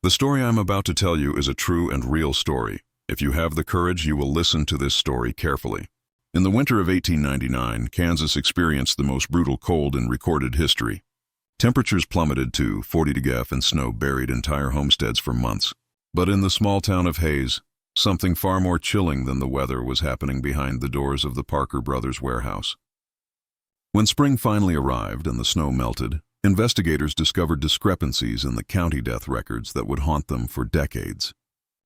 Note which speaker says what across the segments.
Speaker 1: The story I'm about to tell you is a true and real story. If you have the courage, you will listen to this story carefully. In the winter of 1899, Kansas experienced the most brutal cold in recorded history. Temperatures plummeted to 40 degrees and snow buried entire homesteads for months. But in the small town of Hayes, something far more chilling than the weather was happening behind the doors of the Parker Brothers warehouse. When spring finally arrived and the snow melted, investigators discovered discrepancies in the county death records that would haunt them for decades.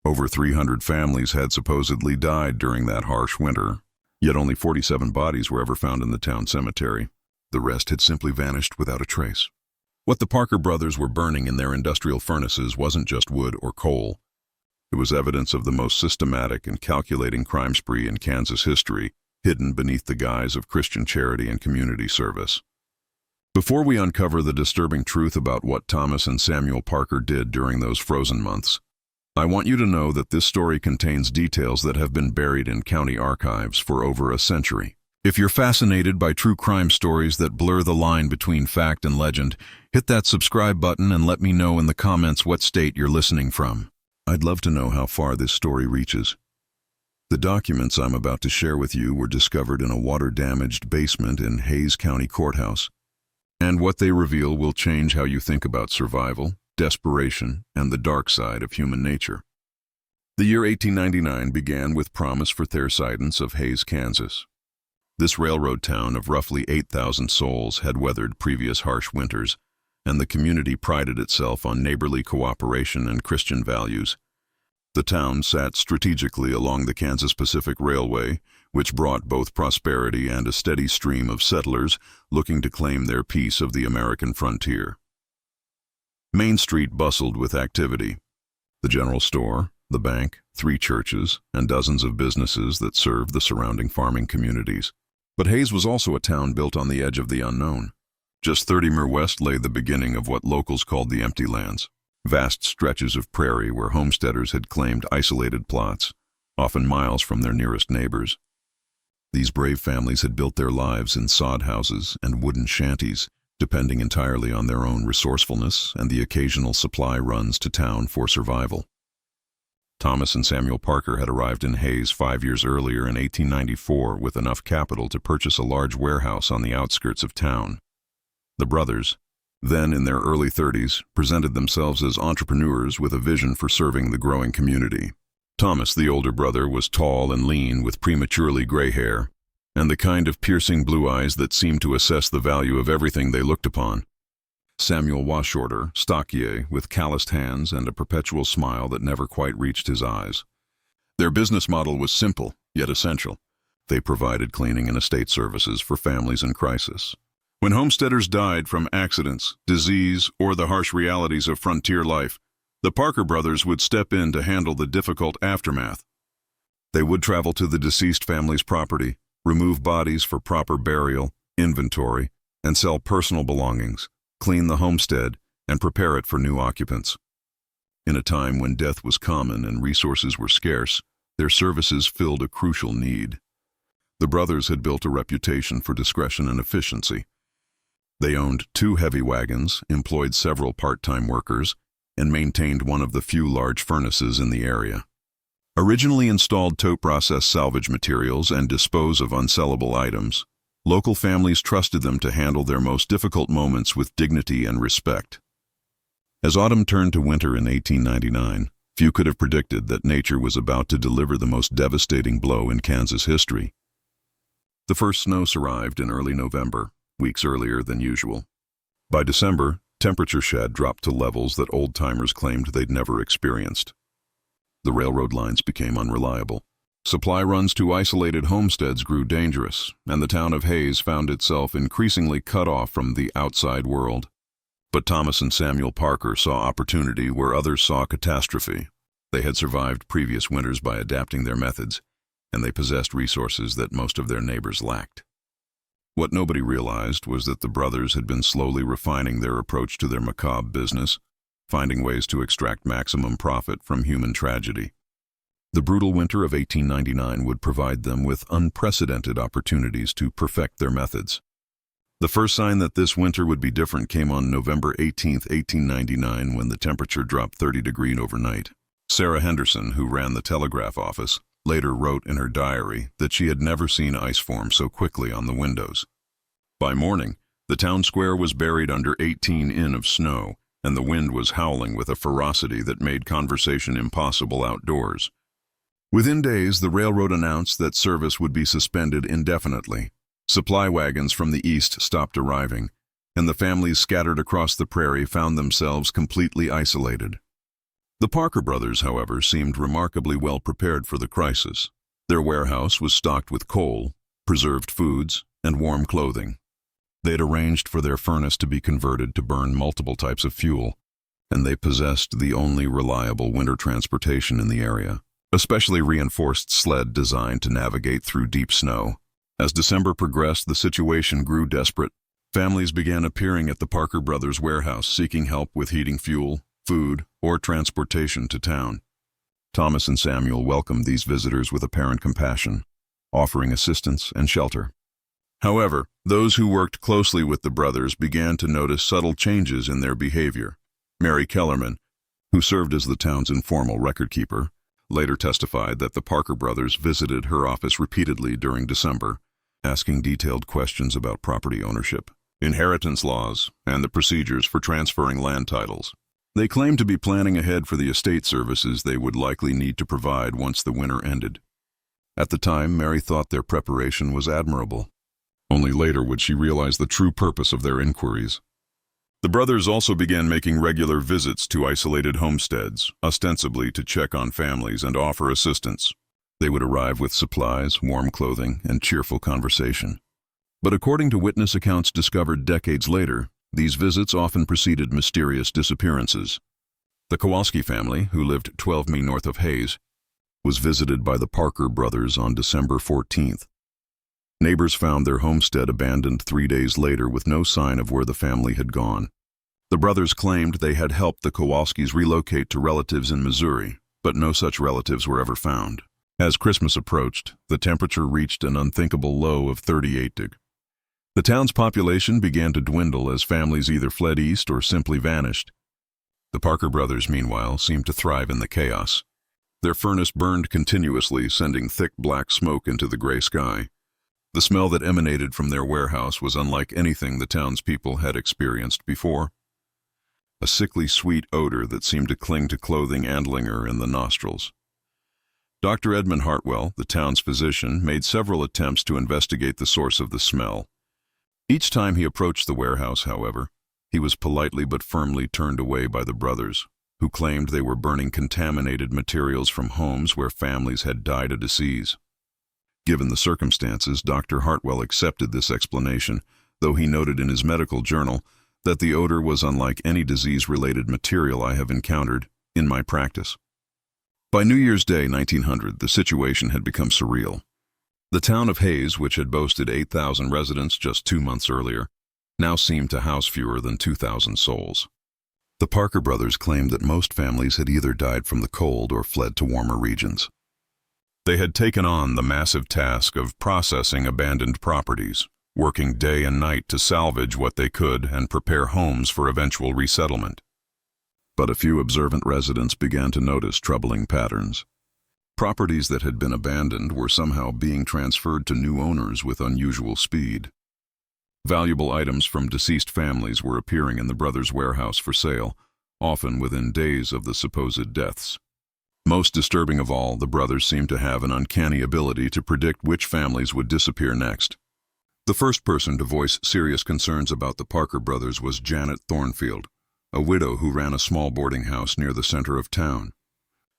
Speaker 1: Over 300 families had supposedly died during that harsh winter, yet only 47 bodies were ever found in the town cemetery. The rest had simply vanished without a trace. What the Parker brothers were burning in their industrial furnaces wasn't just wood or coal. It was evidence of the most systematic and calculating crime spree in Kansas history, hidden beneath the guise of Christian charity and community service. Before we uncover the disturbing truth about what Thomas and Samuel Parker did during those frozen months, I want you to know that this story contains details that have been buried in county archives for over a century. If you're fascinated by true crime stories that blur the line between fact and legend, hit that subscribe button and let me know in the comments what state you're listening from. I'd love to know how far this story reaches. The documents I'm about to share with you were discovered in a water-damaged basement in Hayes County Courthouse. And what they reveal will change how you think about survival, desperation, and the dark side of human nature. The year 1899 began with promise for Terrify of Hayes, Kansas. This railroad town of roughly 8,000 souls had weathered previous harsh winters, and the community prided itself on neighborly cooperation and Christian values. The town sat strategically along the Kansas Pacific Railway, which brought both prosperity and a steady stream of settlers looking to claim their piece of the American frontier. Main Street bustled with activity. The general store, the bank, 3 churches, and dozens of businesses that served the surrounding farming communities. But Hayes was also a town built on the edge of the unknown. Just 30 mi west lay the beginning of what locals called the Empty Lands, vast stretches of prairie where homesteaders had claimed isolated plots, often miles from their nearest neighbors. These brave families had built their lives in sod houses and wooden shanties, depending entirely on their own resourcefulness and the occasional supply runs to town for survival. Thomas and Samuel Parker had arrived in Hayes 5 years earlier in 1894 with enough capital to purchase a large warehouse on the outskirts of town. The brothers, then in their early 30s, presented themselves as entrepreneurs with a vision for serving the growing community. Thomas, the older brother, was tall and lean with prematurely gray hair, and the kind of piercing blue eyes that seemed to assess the value of everything they looked upon. Samuel was shorter, stockier, with calloused hands and a perpetual smile that never quite reached his eyes. Their business model was simple, yet essential. They provided cleaning and estate services for families in crisis. When homesteaders died from accidents, disease, or the harsh realities of frontier life, the Parker brothers would step in to handle the difficult aftermath. They would travel to the deceased family's property, remove bodies for proper burial, inventory, and sell personal belongings, clean the homestead, and prepare it for new occupants. In a time when death was common and resources were scarce, their services filled a crucial need. The brothers had built a reputation for discretion and efficiency. They owned 2 heavy wagons, employed several part-time workers, and maintained one of the few large furnaces in the area. Originally installed to process salvage materials and dispose of unsellable items, local families trusted them to handle their most difficult moments with dignity and respect. As autumn turned to winter in 1899, few could have predicted that nature was about to deliver the most devastating blow in Kansas history. The first snows arrived in early November, weeks earlier than usual. By December, temperatures had dropped to levels that old-timers claimed they'd never experienced. The railroad lines became unreliable. Supply runs to isolated homesteads grew dangerous, and the town of Hayes found itself increasingly cut off from the outside world. But Thomas and Samuel Parker saw opportunity where others saw catastrophe. They had survived previous winters by adapting their methods, and they possessed resources that most of their neighbors lacked. What nobody realized was that the brothers had been slowly refining their approach to their macabre business, finding ways to extract maximum profit from human tragedy. The brutal winter of 1899 would provide them with unprecedented opportunities to perfect their methods. The first sign that this winter would be different came on November 18, 1899, when the temperature dropped 30 degrees overnight. Sarah Henderson, who ran the telegraph office, later wrote in her diary that she had never seen ice form so quickly on the windows. By morning, the town square was buried under 18 in of snow, and the wind was howling with a ferocity that made conversation impossible outdoors. Within days, the railroad announced that service would be suspended indefinitely. Supply wagons from the east stopped arriving, and the families scattered across the prairie found themselves completely isolated. The Parker brothers, however, seemed remarkably well prepared for the crisis. Their warehouse was stocked with coal, preserved foods, and warm clothing. They had arranged for their furnace to be converted to burn multiple types of fuel, and they possessed the only reliable winter transportation in the area, a specially reinforced sled designed to navigate through deep snow. As December progressed, the situation grew desperate. Families began appearing at the Parker brothers' warehouse seeking help with heating fuel, food, or transportation to town. Thomas and Samuel welcomed these visitors with apparent compassion, offering assistance and shelter. However, those who worked closely with the brothers began to notice subtle changes in their behavior. Mary Kellerman, who served as the town's informal record keeper, later testified that the Parker brothers visited her office repeatedly during December, asking detailed questions about property ownership, inheritance laws, and the procedures for transferring land titles. They claimed to be planning ahead for the estate services they would likely need to provide once the winter ended. At the time, Mary thought their preparation was admirable. Only later would she realize the true purpose of their inquiries. The brothers also began making regular visits to isolated homesteads, ostensibly to check on families and offer assistance. They would arrive with supplies, warm clothing, and cheerful conversation. But according to witness accounts discovered decades later, these visits often preceded mysterious disappearances. The Kowalski family, who lived 12 mi north of Hayes, was visited by the Parker brothers on December 14th. Neighbors found their homestead abandoned 3 days later with no sign of where the family had gone. The brothers claimed they had helped the Kowalskis relocate to relatives in Missouri, but no such relatives were ever found. As Christmas approached, the temperature reached an unthinkable low of 38 degrees. The town's population began to dwindle as families either fled east or simply vanished. The Parker brothers, meanwhile, seemed to thrive in the chaos. Their furnace burned continuously, sending thick black smoke into the gray sky. The smell that emanated from their warehouse was unlike anything the townspeople had experienced before. A sickly sweet odor that seemed to cling to clothing and linger in the nostrils. Dr. Edmund Hartwell, the town's physician, made several attempts to investigate the source of the smell. Each time he approached the warehouse, however, he was politely but firmly turned away by the brothers, who claimed they were burning contaminated materials from homes where families had died of disease. Given the circumstances, Dr. Hartwell accepted this explanation, though he noted in his medical journal that the odor was unlike any disease-related material I have encountered in my practice. By New Year's Day, 1900, the situation had become surreal. The town of Hayes, which had boasted 8,000 residents just 2 months earlier, now seemed to house fewer than 2,000 souls. The Parker brothers claimed that most families had either died from the cold or fled to warmer regions. They had taken on the massive task of processing abandoned properties, working day and night to salvage what they could and prepare homes for eventual resettlement. But a few observant residents began to notice troubling patterns. Properties that had been abandoned were somehow being transferred to new owners with unusual speed. Valuable items from deceased families were appearing in the brothers' warehouse for sale, often within days of the supposed deaths. Most disturbing of all, the brothers seemed to have an uncanny ability to predict which families would disappear next. The first person to voice serious concerns about the Parker brothers was Janet Thornfield, a widow who ran a small boarding house near the center of town.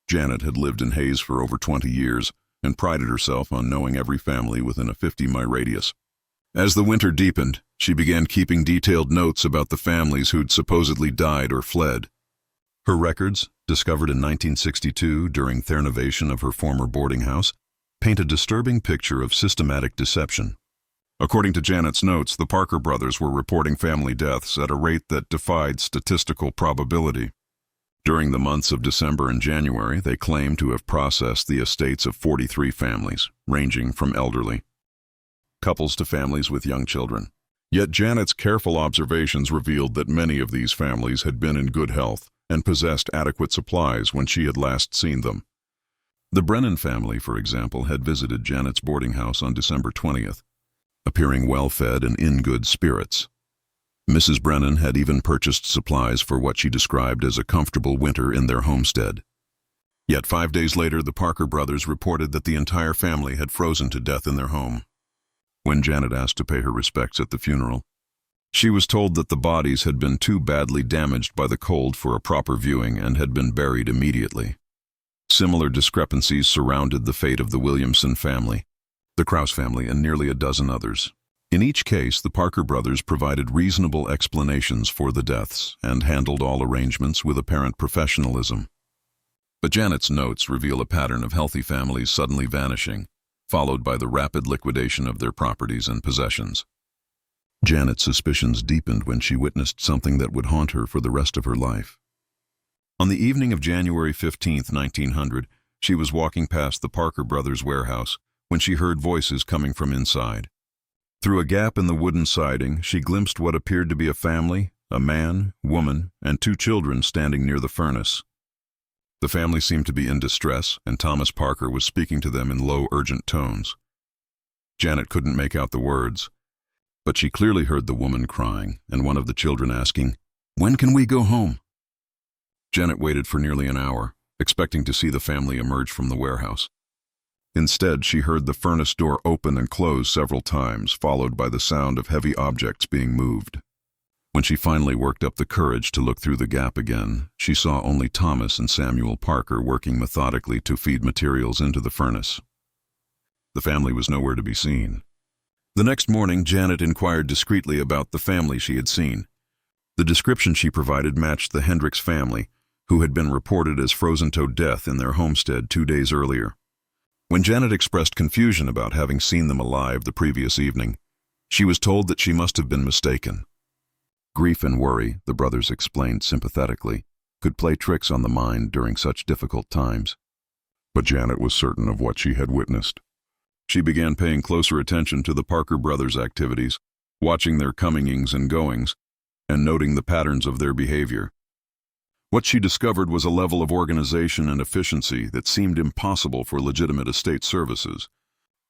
Speaker 1: Janet had lived in Hayes for over 20 years and prided herself on knowing every family within a 50-mile radius. As the winter deepened, she began keeping detailed notes about the families who'd supposedly died or fled. Her records, discovered in 1962 during thernovation of her former boarding house, paint a disturbing picture of systematic deception. According to Janet's notes, the Parker brothers were reporting family deaths at a rate that defied statistical probability. During the months of December and January, they claimed to have processed the estates of 43 families, ranging from elderly couples to families with young children. Yet Janet's careful observations revealed that many of these families had been in good health and possessed adequate supplies when she had last seen them. The Brennan family, for example, had visited Janet's boarding house on December 20th, appearing well-fed and in good spirits. Mrs. Brennan had even purchased supplies for what she described as a comfortable winter in their homestead. Yet 5 days later, the Parker brothers reported that the entire family had frozen to death in their home. When Janet asked to pay her respects at the funeral, she was told that the bodies had been too badly damaged by the cold for a proper viewing and had been buried immediately. Similar discrepancies surrounded the fate of the Williamson family, the Krause family, and nearly a dozen others. In each case, the Parker brothers provided reasonable explanations for the deaths and handled all arrangements with apparent professionalism. But Janet's notes reveal a pattern of healthy families suddenly vanishing, followed by the rapid liquidation of their properties and possessions. Janet's suspicions deepened when she witnessed something that would haunt her for the rest of her life. On the evening of January 15, 1900, she was walking past the Parker brothers' warehouse when she heard voices coming from inside. Through a gap in the wooden siding, she glimpsed what appeared to be a family, a man, woman, and 2 children standing near the furnace. The family seemed to be in distress, and Thomas Parker was speaking to them in low, urgent tones. Janet couldn't make out the words, but she clearly heard the woman crying and one of the children asking, "When can we go home?" Janet waited for nearly an hour, expecting to see the family emerge from the warehouse. Instead, she heard the furnace door open and close several times, followed by the sound of heavy objects being moved. When she finally worked up the courage to look through the gap again, she saw only Thomas and Samuel Parker working methodically to feed materials into the furnace. The family was nowhere to be seen. The next morning, Janet inquired discreetly about the family she had seen. The description she provided matched the Hendricks family, who had been reported as frozen to death in their homestead 2 days earlier. When Janet expressed confusion about having seen them alive the previous evening, she was told that she must have been mistaken. Grief and worry, the brothers explained sympathetically, could play tricks on the mind during such difficult times. But Janet was certain of what she had witnessed. She began paying closer attention to the Parker brothers' activities, watching their comings and goings, and noting the patterns of their behavior. What she discovered was a level of organization and efficiency that seemed impossible for legitimate estate services.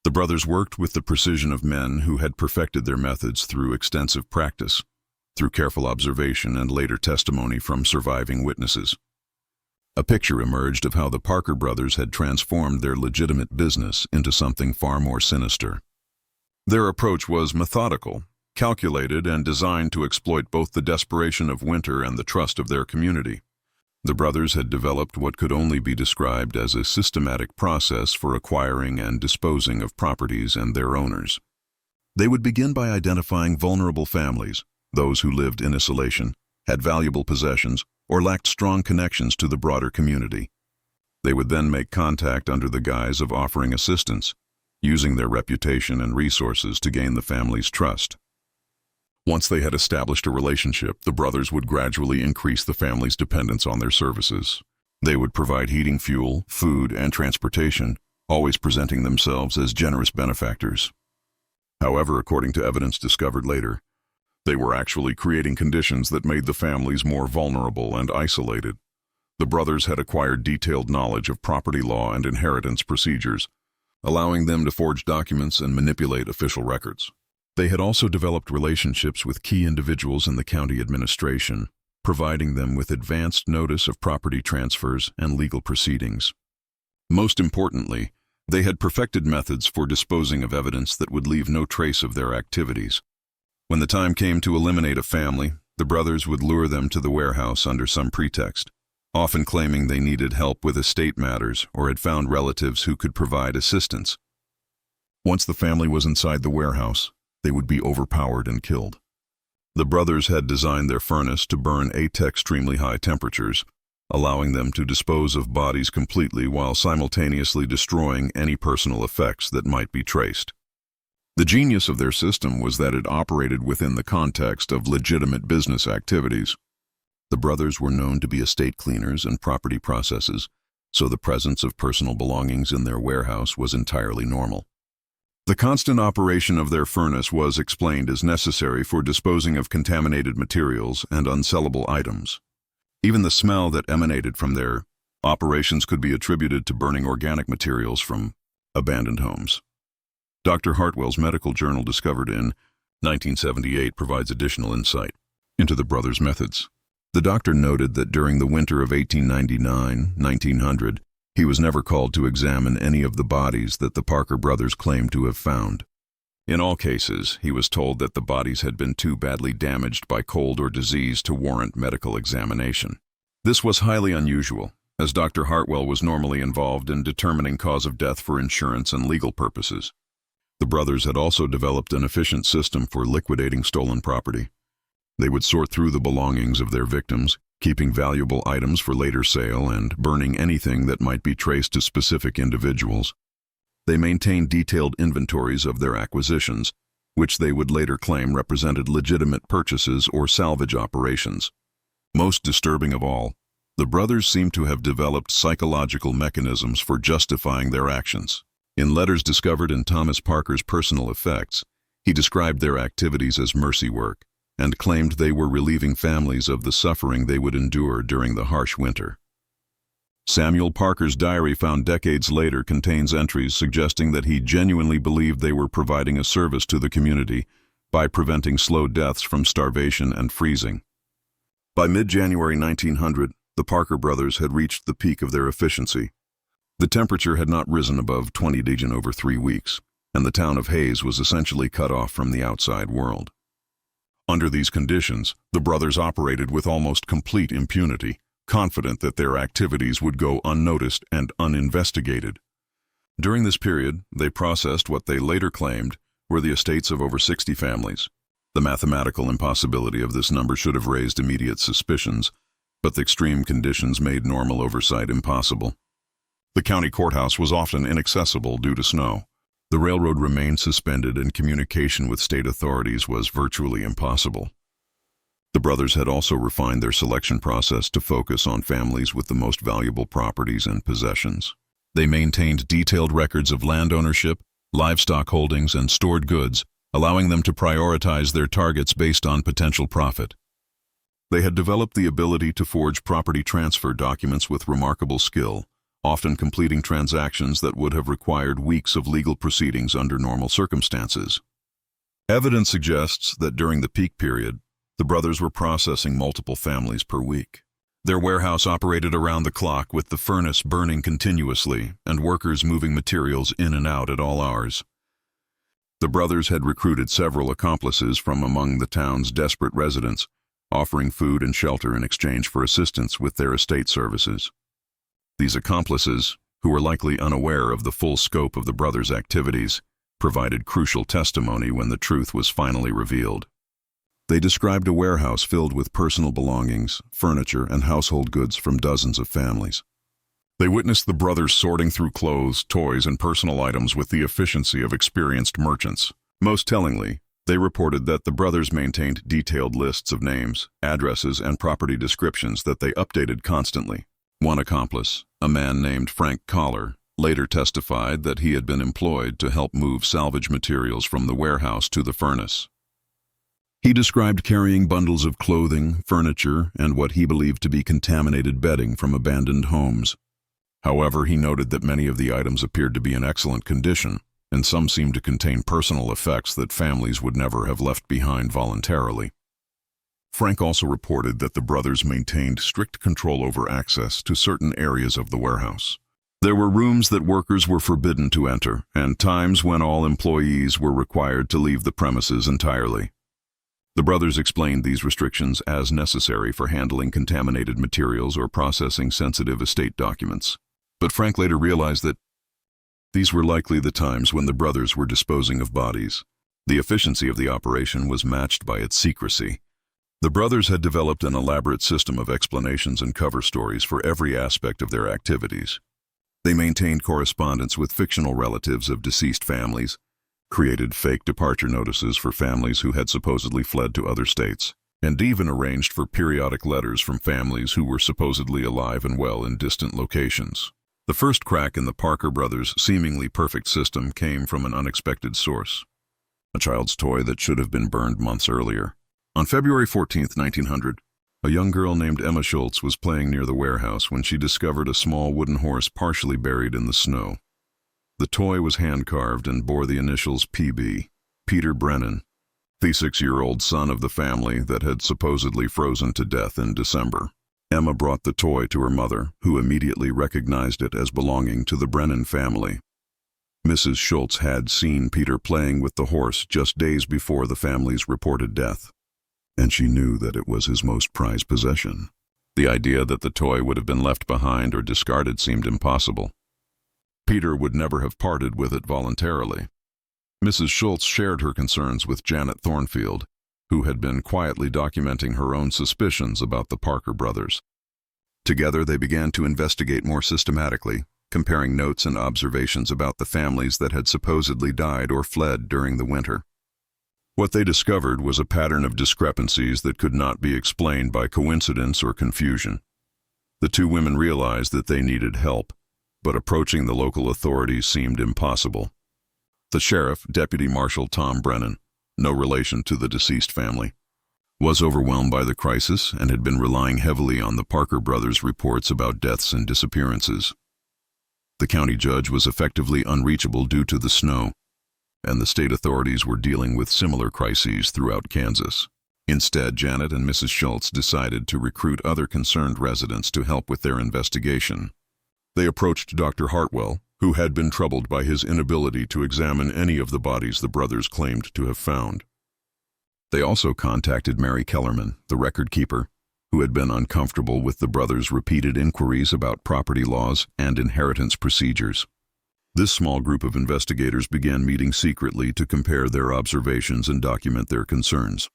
Speaker 1: The brothers worked with the precision of men who had perfected their methods through extensive practice, through careful observation and later testimony from surviving witnesses. A picture emerged of how the Parker brothers had transformed their legitimate business into something far more sinister. Their approach was methodical, calculated, and designed to exploit both the desperation of winter and the trust of their community. The brothers had developed what could only be described as a systematic process for acquiring and disposing of properties and their owners. They would begin by identifying vulnerable families, those who lived in isolation, had valuable possessions, or lacked strong connections to the broader community. They would then make contact under the guise of offering assistance, using their reputation and resources to gain the family's trust. Once they had established a relationship, the brothers would gradually increase the family's dependence on their services. They would provide heating fuel, food, and transportation, always presenting themselves as generous benefactors. However, according to evidence discovered later, they were actually creating conditions that made the families more vulnerable and isolated. The brothers had acquired detailed knowledge of property law and inheritance procedures, allowing them to forge documents and manipulate official records. They had also developed relationships with key individuals in the county administration, providing them with advanced notice of property transfers and legal proceedings. Most importantly, they had perfected methods for disposing of evidence that would leave no trace of their activities. When the time came to eliminate a family, the brothers would lure them to the warehouse under some pretext, often claiming they needed help with estate matters or had found relatives who could provide assistance. Once the family was inside the warehouse, they would be overpowered and killed. The brothers had designed their furnace to burn at extremely high temperatures, allowing them to dispose of bodies completely while simultaneously destroying any personal effects that might be traced. The genius of their system was that it operated within the context of legitimate business activities. The brothers were known to be estate cleaners and property processors, so the presence of personal belongings in their warehouse was entirely normal. The constant operation of their furnace was explained as necessary for disposing of contaminated materials and unsellable items. Even the smell that emanated from their operations could be attributed to burning organic materials from abandoned homes. Dr. Hartwell's medical journal discovered in 1978 provides additional insight into the brothers' methods. The doctor noted that during the winter of 1899-1900, he was never called to examine any of the bodies that the Parker brothers claimed to have found. In all cases, he was told that the bodies had been too badly damaged by cold or disease to warrant medical examination. This was highly unusual, as Dr. Hartwell was normally involved in determining cause of death for insurance and legal purposes. The brothers had also developed an efficient system for liquidating stolen property. They would sort through the belongings of their victims, keeping valuable items for later sale and burning anything that might be traced to specific individuals. They maintained detailed inventories of their acquisitions, which they would later claim represented legitimate purchases or salvage operations. Most disturbing of all, the brothers seem to have developed psychological mechanisms for justifying their actions. In letters discovered in Thomas Parker's personal effects, he described their activities as mercy work and claimed they were relieving families of the suffering they would endure during the harsh winter. Samuel Parker's diary, found decades later, contains entries suggesting that he genuinely believed they were providing a service to the community by preventing slow deaths from starvation and freezing. By mid-January 1900, the Parker brothers had reached the peak of their efficiency. The temperature had not risen above 20 degrees in over 3 weeks, and the town of Hayes was essentially cut off from the outside world. Under these conditions, the brothers operated with almost complete impunity, confident that their activities would go unnoticed and uninvestigated. During this period, they processed what they later claimed were the estates of over 60 families. The mathematical impossibility of this number should have raised immediate suspicions, but the extreme conditions made normal oversight impossible. The county courthouse was often inaccessible due to snow. The railroad remained suspended, and communication with state authorities was virtually impossible. The brothers had also refined their selection process to focus on families with the most valuable properties and possessions. They maintained detailed records of land ownership, livestock holdings, and stored goods, allowing them to prioritize their targets based on potential profit. They had developed the ability to forge property transfer documents with remarkable skill, often completing transactions that would have required weeks of legal proceedings under normal circumstances. Evidence suggests that during the peak period, the brothers were processing multiple families per week. Their warehouse operated around the clock, with the furnace burning continuously and workers moving materials in and out at all hours. The brothers had recruited several accomplices from among the town's desperate residents, offering food and shelter in exchange for assistance with their estate services. These accomplices, who were likely unaware of the full scope of the brothers' activities, provided crucial testimony when the truth was finally revealed. They described a warehouse filled with personal belongings, furniture, and household goods from dozens of families. They witnessed the brothers sorting through clothes, toys, and personal items with the efficiency of experienced merchants. Most tellingly, they reported that the brothers maintained detailed lists of names, addresses, and property descriptions that they updated constantly. One accomplice, a man named Frank Collar, later testified that he had been employed to help move salvage materials from the warehouse to the furnace. He described carrying bundles of clothing, furniture, and what he believed to be contaminated bedding from abandoned homes. However, he noted that many of the items appeared to be in excellent condition, and some seemed to contain personal effects that families would never have left behind voluntarily. Frank also reported that the brothers maintained strict control over access to certain areas of the warehouse. There were rooms that workers were forbidden to enter, and times when all employees were required to leave the premises entirely. The brothers explained these restrictions as necessary for handling contaminated materials or processing sensitive estate documents. But Frank later realized that these were likely the times when the brothers were disposing of bodies. The efficiency of the operation was matched by its secrecy. The brothers had developed an elaborate system of explanations and cover stories for every aspect of their activities. They maintained correspondence with fictional relatives of deceased families, created fake departure notices for families who had supposedly fled to other states, and even arranged for periodic letters from families who were supposedly alive and well in distant locations. The first crack in the Parker brothers' seemingly perfect system came from an unexpected source: a child's toy that should have been burned months earlier. On February 14, 1900, a young girl named Emma Schultz was playing near the warehouse when she discovered a small wooden horse partially buried in the snow. The toy was hand-carved and bore the initials PB, Peter Brennan, the 6-year-old son of the family that had supposedly frozen to death in December. Emma brought the toy to her mother, who immediately recognized it as belonging to the Brennan family. Mrs. Schultz had seen Peter playing with the horse just days before the family's reported death, and she knew that it was his most prized possession. The idea that the toy would have been left behind or discarded seemed impossible. Peter would never have parted with it voluntarily. Mrs. Schultz shared her concerns with Janet Thornfield, who had been quietly documenting her own suspicions about the Parker brothers. Together, they began to investigate more systematically, comparing notes and observations about the families that had supposedly died or fled during the winter. What they discovered was a pattern of discrepancies that could not be explained by coincidence or confusion. The two women realized that they needed help, but approaching the local authorities seemed impossible. The sheriff, Deputy Marshal Tom Brennan, no relation to the deceased family, was overwhelmed by the crisis and had been relying heavily on the Parker brothers' reports about deaths and disappearances. The county judge was effectively unreachable due to the snow, and the state authorities were dealing with similar crises throughout Kansas. Instead, Janet and Mrs. Schultz decided to recruit other concerned residents to help with their investigation. They approached Dr. Hartwell, who had been troubled by his inability to examine any of the bodies the brothers claimed to have found. They also contacted Mary Kellerman, the record keeper, who had been uncomfortable with the brothers' repeated inquiries about property laws and inheritance procedures. This small group of investigators began meeting secretly to compare their observations and document their concerns.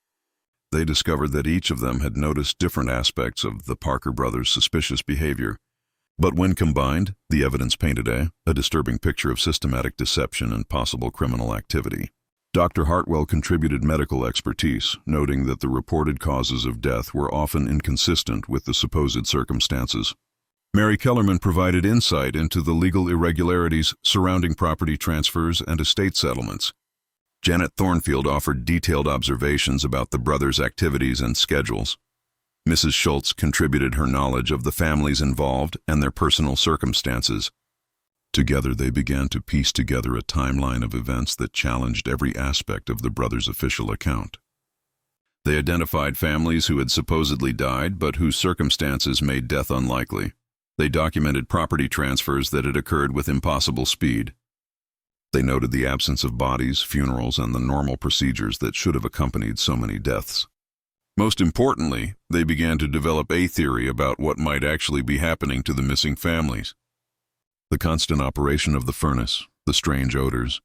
Speaker 1: They discovered that each of them had noticed different aspects of the Parker brothers' suspicious behavior, but when combined, the evidence painted a disturbing picture of systematic deception and possible criminal activity. Dr. Hartwell contributed medical expertise, noting that the reported causes of death were often inconsistent with the supposed circumstances. Mary Kellerman provided insight into the legal irregularities surrounding property transfers and estate settlements. Janet Thornfield offered detailed observations about the brothers' activities and schedules. Mrs. Schultz contributed her knowledge of the families involved and their personal circumstances. Together, they began to piece together a timeline of events that challenged every aspect of the brothers' official account. They identified families who had supposedly died but whose circumstances made death unlikely. They documented property transfers that had occurred with impossible speed. They noted the absence of bodies, funerals, and the normal procedures that should have accompanied so many deaths. Most importantly, they began to develop a theory about what might actually be happening to the missing families. The constant operation of the furnace, the strange odors,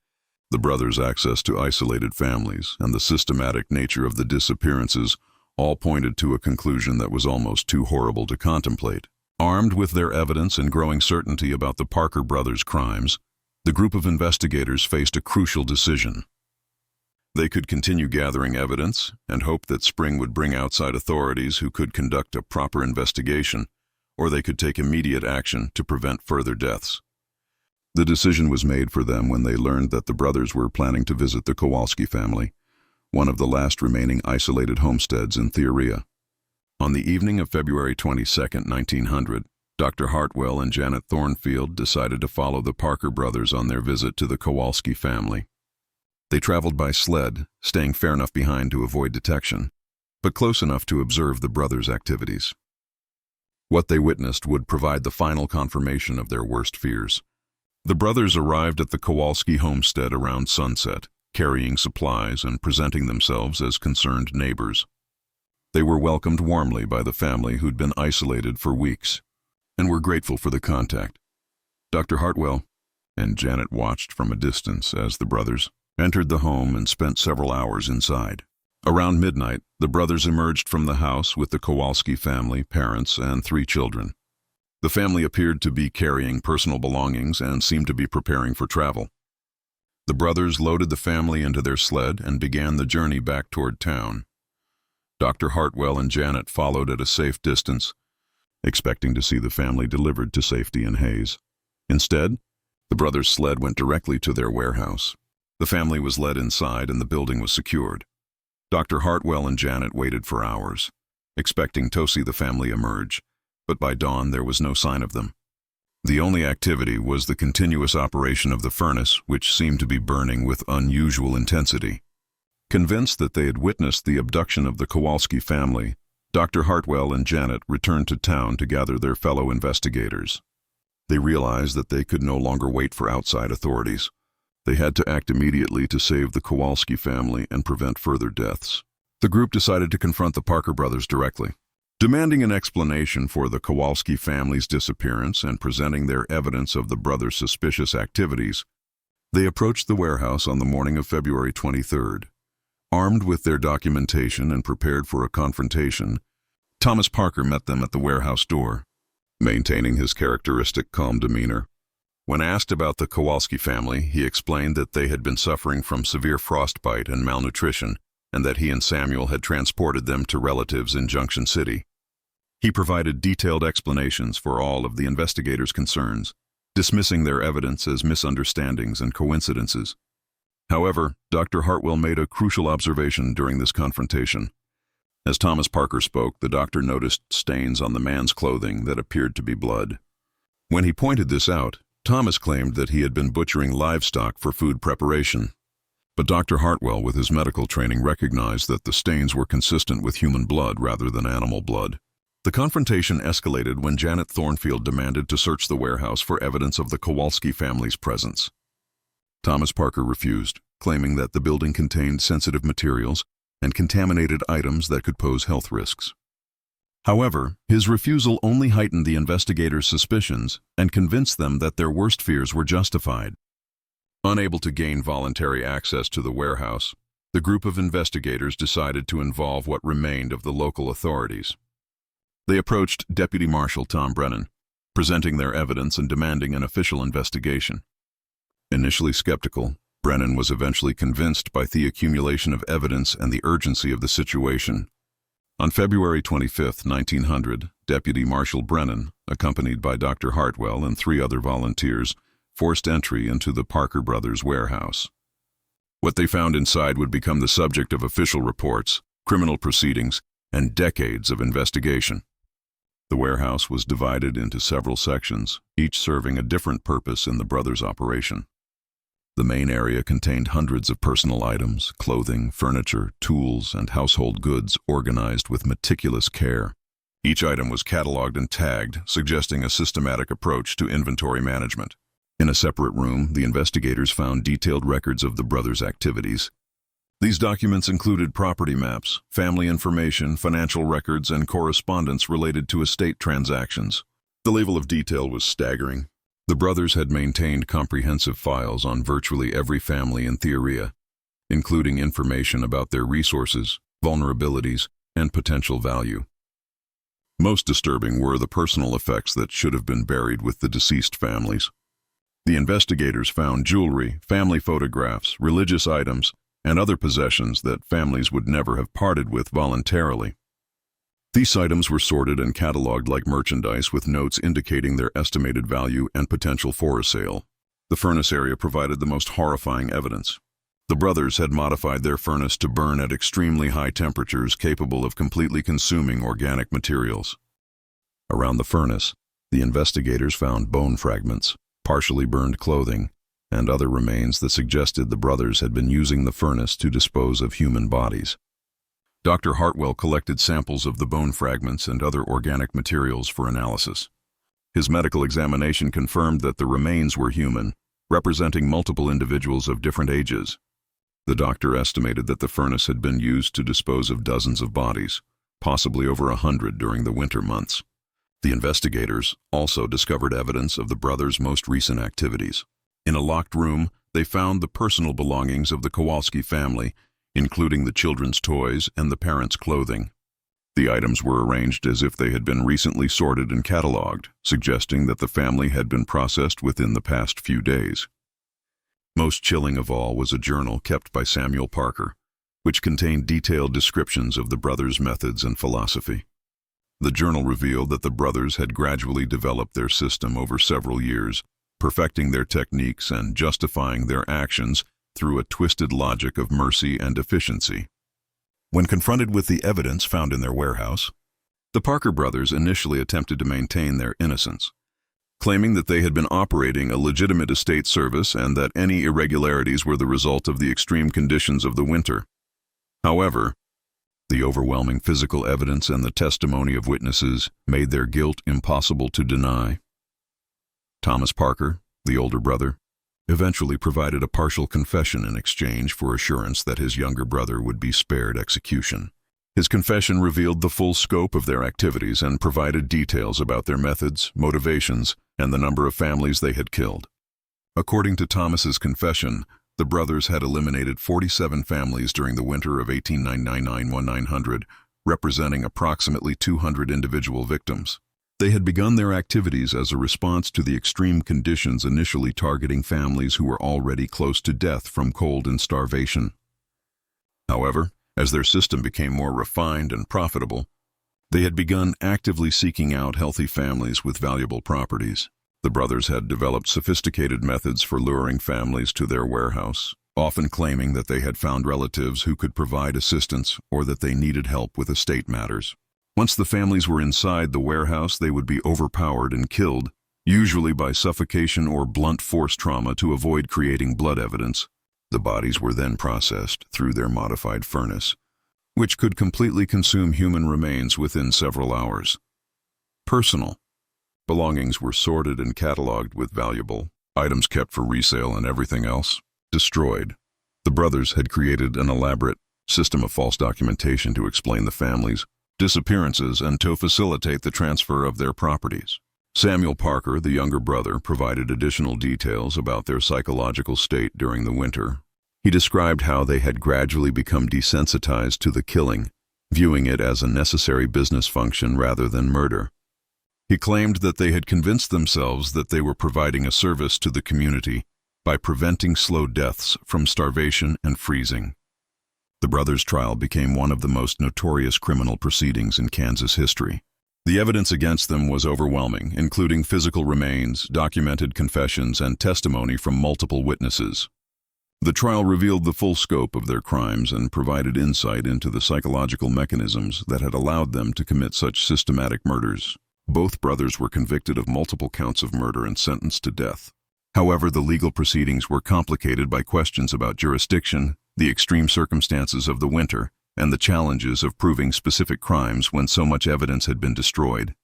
Speaker 1: the brothers' access to isolated families, and the systematic nature of the disappearances all pointed to a conclusion that was almost too horrible to contemplate. Armed with their evidence and growing certainty about the Parker brothers' crimes, the group of investigators faced a crucial decision. They could continue gathering evidence and hope that spring would bring outside authorities who could conduct a proper investigation, or they could take immediate action to prevent further deaths. The decision was made for them when they learned that the brothers were planning to visit the Kowalski family, one of the last remaining isolated homesteads in Theoria. On the evening of February 22, 1900, Dr. Hartwell and Janet Thornfield decided to follow the Parker brothers on their visit to the Kowalski family. They traveled by sled, staying far enough behind to avoid detection, but close enough to observe the brothers' activities. What they witnessed would provide the final confirmation of their worst fears. The brothers arrived at the Kowalski homestead around sunset, carrying supplies and presenting themselves as concerned neighbors. They were welcomed warmly by the family who'd been isolated for weeks, and were grateful for the contact. Dr. Hartwell and Janet watched from a distance as the brothers entered the home and spent several hours inside. Around midnight, the brothers emerged from the house with the Kowalski family, parents, and 3 children. The family appeared to be carrying personal belongings and seemed to be preparing for travel. The brothers loaded the family into their sled and began the journey back toward town. Dr. Hartwell and Janet followed at a safe distance, expecting to see the family delivered to safety in Hayes. Instead, the brothers' sled went directly to their warehouse. The family was led inside and the building was secured. Dr. Hartwell and Janet waited for hours, expecting to see the family emerge, but by dawn there was no sign of them. The only activity was the continuous operation of the furnace, which seemed to be burning with unusual intensity. Convinced that they had witnessed the abduction of the Kowalski family, Dr. Hartwell and Janet returned to town to gather their fellow investigators. They realized that they could no longer wait for outside authorities. They had to act immediately to save the Kowalski family and prevent further deaths. The group decided to confront the Parker brothers directly. Demanding an explanation for the Kowalski family's disappearance and presenting their evidence of the brothers' suspicious activities, they approached the warehouse on the morning of February 23rd. Armed with their documentation and prepared for a confrontation, Thomas Parker met them at the warehouse door, maintaining his characteristic calm demeanor. When asked about the Kowalski family, he explained that they had been suffering from severe frostbite and malnutrition, and that he and Samuel had transported them to relatives in Junction City. He provided detailed explanations for all of the investigators' concerns, dismissing their evidence as misunderstandings and coincidences. However, Dr. Hartwell made a crucial observation during this confrontation. As Thomas Parker spoke, the doctor noticed stains on the man's clothing that appeared to be blood. When he pointed this out, Thomas claimed that he had been butchering livestock for food preparation. But Dr. Hartwell, with his medical training, recognized that the stains were consistent with human blood rather than animal blood. The confrontation escalated when Janet Thornfield demanded to search the warehouse for evidence of the Kowalski family's presence. Thomas Parker refused, claiming that the building contained sensitive materials and contaminated items that could pose health risks. However, his refusal only heightened the investigators' suspicions and convinced them that their worst fears were justified. Unable to gain voluntary access to the warehouse, the group of investigators decided to involve what remained of the local authorities. They approached Deputy Marshal Tom Brennan, presenting their evidence and demanding an official investigation. Initially skeptical, Brennan was eventually convinced by the accumulation of evidence and the urgency of the situation. On February 25, 1900, Deputy Marshal Brennan, accompanied by Dr. Hartwell and 3 other volunteers, forced entry into the Parker brothers' warehouse. What they found inside would become the subject of official reports, criminal proceedings, and decades of investigation. The warehouse was divided into several sections, each serving a different purpose in the brothers' operation. The main area contained hundreds of personal items, clothing, furniture, tools, and household goods organized with meticulous care. Each item was cataloged and tagged, suggesting a systematic approach to inventory management. In a separate room, the investigators found detailed records of the brothers' activities. These documents included property maps, family information, financial records, and correspondence related to estate transactions. The level of detail was staggering. The brothers had maintained comprehensive files on virtually every family in Theoria, including information about their resources, vulnerabilities, and potential value. Most disturbing were the personal effects that should have been buried with the deceased families. The investigators found jewelry, family photographs, religious items, and other possessions that families would never have parted with voluntarily. These items were sorted and cataloged like merchandise with notes indicating their estimated value and potential for a sale. The furnace area provided the most horrifying evidence. The brothers had modified their furnace to burn at extremely high temperatures capable of completely consuming organic materials. Around the furnace, the investigators found bone fragments, partially burned clothing, and other remains that suggested the brothers had been using the furnace to dispose of human bodies. Dr. Hartwell collected samples of the bone fragments and other organic materials for analysis. His medical examination confirmed that the remains were human, representing multiple individuals of different ages. The doctor estimated that the furnace had been used to dispose of dozens of bodies, possibly over 100 during the winter months. The investigators also discovered evidence of the brothers' most recent activities. In a locked room, they found the personal belongings of the Kowalski family, including the children's toys and the parents' clothing. The items were arranged as if they had been recently sorted and cataloged, suggesting that the family had been processed within the past few days. Most chilling of all was a journal kept by Samuel Parker, which contained detailed descriptions of the brothers' methods and philosophy. The journal revealed that the brothers had gradually developed their system over several years, perfecting their techniques and justifying their actions through a twisted logic of mercy and efficiency. When confronted with the evidence found in their warehouse, the Parker brothers initially attempted to maintain their innocence, claiming that they had been operating a legitimate estate service and that any irregularities were the result of the extreme conditions of the winter. However, the overwhelming physical evidence and the testimony of witnesses made their guilt impossible to deny. Thomas Parker, the older brother, eventually provided a partial confession in exchange for assurance that his younger brother would be spared execution. His confession revealed the full scope of their activities and provided details about their methods, motivations, and the number of families they had killed. According to Thomas's confession, the brothers had eliminated 47 families during the winter of 1899-1900, representing approximately 200 individual victims. They had begun their activities as a response to the extreme conditions initially targeting families who were already close to death from cold and starvation. However, as their system became more refined and profitable, they had begun actively seeking out healthy families with valuable properties. The brothers had developed sophisticated methods for luring families to their warehouse, often claiming that they had found relatives who could provide assistance or that they needed help with estate matters. Once the families were inside the warehouse, they would be overpowered and killed, usually by suffocation or blunt force trauma to avoid creating blood evidence. The bodies were then processed through their modified furnace, which could completely consume human remains within several hours. Personal belongings were sorted and cataloged with valuable items kept for resale, and everything else destroyed. The brothers had created an elaborate system of false documentation to explain the family's disappearances and to facilitate the transfer of their properties. Samuel Parker, the younger brother, provided additional details about their psychological state during the winter. He described how they had gradually become desensitized to the killing, viewing it as a necessary business function rather than murder. He claimed that they had convinced themselves that they were providing a service to the community by preventing slow deaths from starvation and freezing. The brothers' trial became one of the most notorious criminal proceedings in Kansas history. The evidence against them was overwhelming, including physical remains, documented confessions, and testimony from multiple witnesses. The trial revealed the full scope of their crimes and provided insight into the psychological mechanisms that had allowed them to commit such systematic murders. Both brothers were convicted of multiple counts of murder and sentenced to death. However, the legal proceedings were complicated by questions about jurisdiction, the extreme circumstances of the winter, and the challenges of proving specific crimes when so much evidence had been destroyed.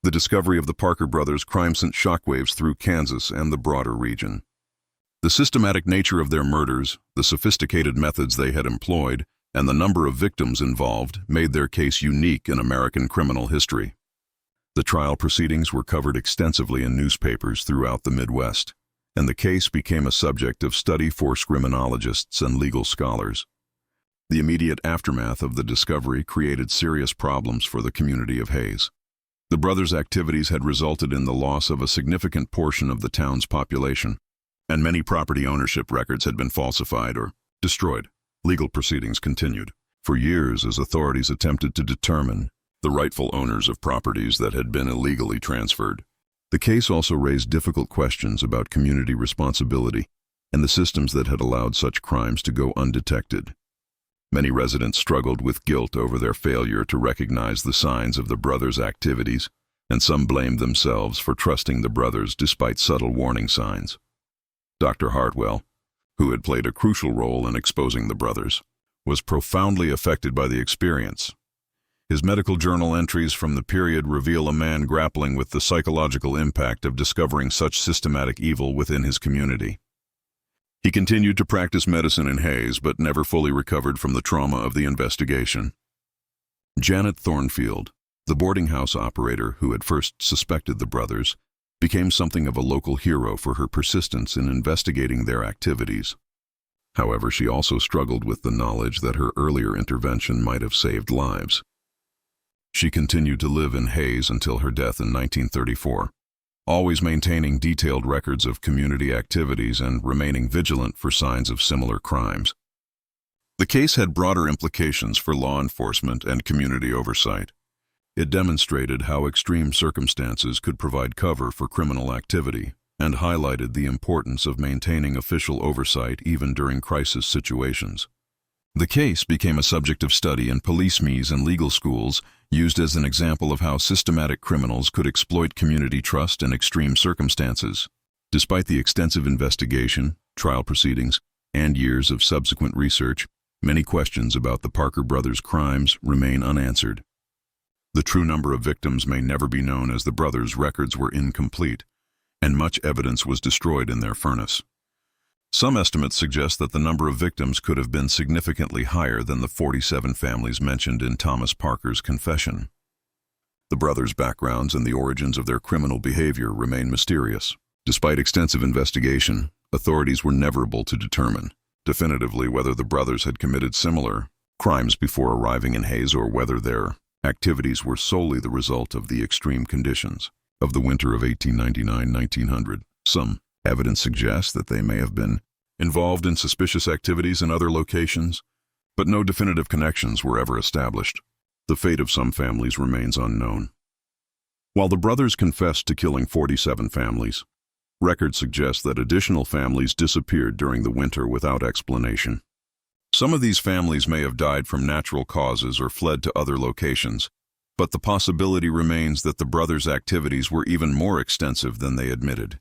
Speaker 1: The discovery of the Parker brothers' crime sent shockwaves through Kansas and the broader region. The systematic nature of their murders, the sophisticated methods they had employed, and the number of victims involved made their case unique in American criminal history. The trial proceedings were covered extensively in newspapers throughout the Midwest, and the case became a subject of study for criminologists and legal scholars. The immediate aftermath of the discovery created serious problems for the community of Hayes. The brothers' activities had resulted in the loss of a significant portion of the town's population, and many property ownership records had been falsified or destroyed. Legal proceedings continued for years as authorities attempted to determine the rightful owners of properties that had been illegally transferred. The case also raised difficult questions about community responsibility and the systems that had allowed such crimes to go undetected. Many residents struggled with guilt over their failure to recognize the signs of the brothers' activities, and some blamed themselves for trusting the brothers despite subtle warning signs. Dr. Hartwell, who had played a crucial role in exposing the brothers, was profoundly affected by the experience. His medical journal entries from the period reveal a man grappling with the psychological impact of discovering such systematic evil within his community. He continued to practice medicine in Hayes, but never fully recovered from the trauma of the investigation. Janet Thornfield, the boarding house operator who had first suspected the brothers, became something of a local hero for her persistence in investigating their activities. However, she also struggled with the knowledge that her earlier intervention might have saved lives. She continued to live in Hayes until her death in 1934, always maintaining detailed records of community activities and remaining vigilant for signs of similar crimes. The case had broader implications for law enforcement and community oversight. It demonstrated how extreme circumstances could provide cover for criminal activity and highlighted the importance of maintaining official oversight even during crisis situations. The case became a subject of study in police meets and legal schools, used as an example of how systematic criminals could exploit community trust in extreme circumstances. Despite the extensive investigation, trial proceedings, and years of subsequent research, many questions about the Parker brothers' crimes remain unanswered. The true number of victims may never be known, as the brothers' records were incomplete, and much evidence was destroyed in their furnace. Some estimates suggest that the number of victims could have been significantly higher than the 47 families mentioned in Thomas Parker's confession. The brothers' backgrounds and the origins of their criminal behavior remain mysterious. Despite extensive investigation, authorities were never able to determine definitively whether the brothers had committed similar crimes before arriving in Hayes, or whether their activities were solely the result of the extreme conditions of the winter of 1899-1900. Some evidence suggests that they may have been involved in suspicious activities in other locations, but no definitive connections were ever established. The fate of some families remains unknown. While the brothers confessed to killing 47 families, records suggest that additional families disappeared during the winter without explanation. Some of these families may have died from natural causes or fled to other locations, but the possibility remains that the brothers' activities were even more extensive than they admitted.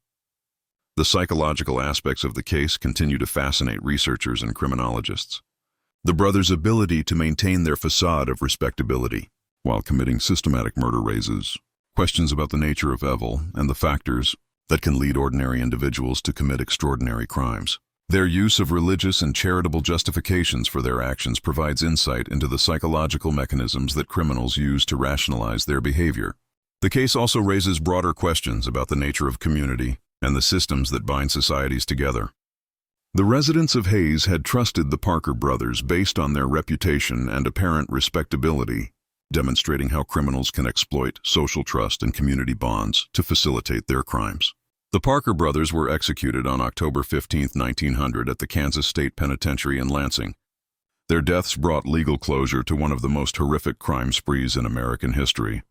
Speaker 1: The psychological aspects of the case continue to fascinate researchers and criminologists. The brothers' ability to maintain their facade of respectability while committing systematic murder raises questions about the nature of evil and the factors that can lead ordinary individuals to commit extraordinary crimes. Their use of religious and charitable justifications for their actions provides insight into the psychological mechanisms that criminals use to rationalize their behavior. The case also raises broader questions about the nature of community and the systems that bind societies together. The residents of Hayes had trusted the Parker brothers based on their reputation and apparent respectability, demonstrating how criminals can exploit social trust and community bonds to facilitate their crimes. The Parker brothers were executed on October 15, 1900 at the Kansas State Penitentiary in Lansing. Their deaths brought legal closure to one of the most horrific crime sprees in American history.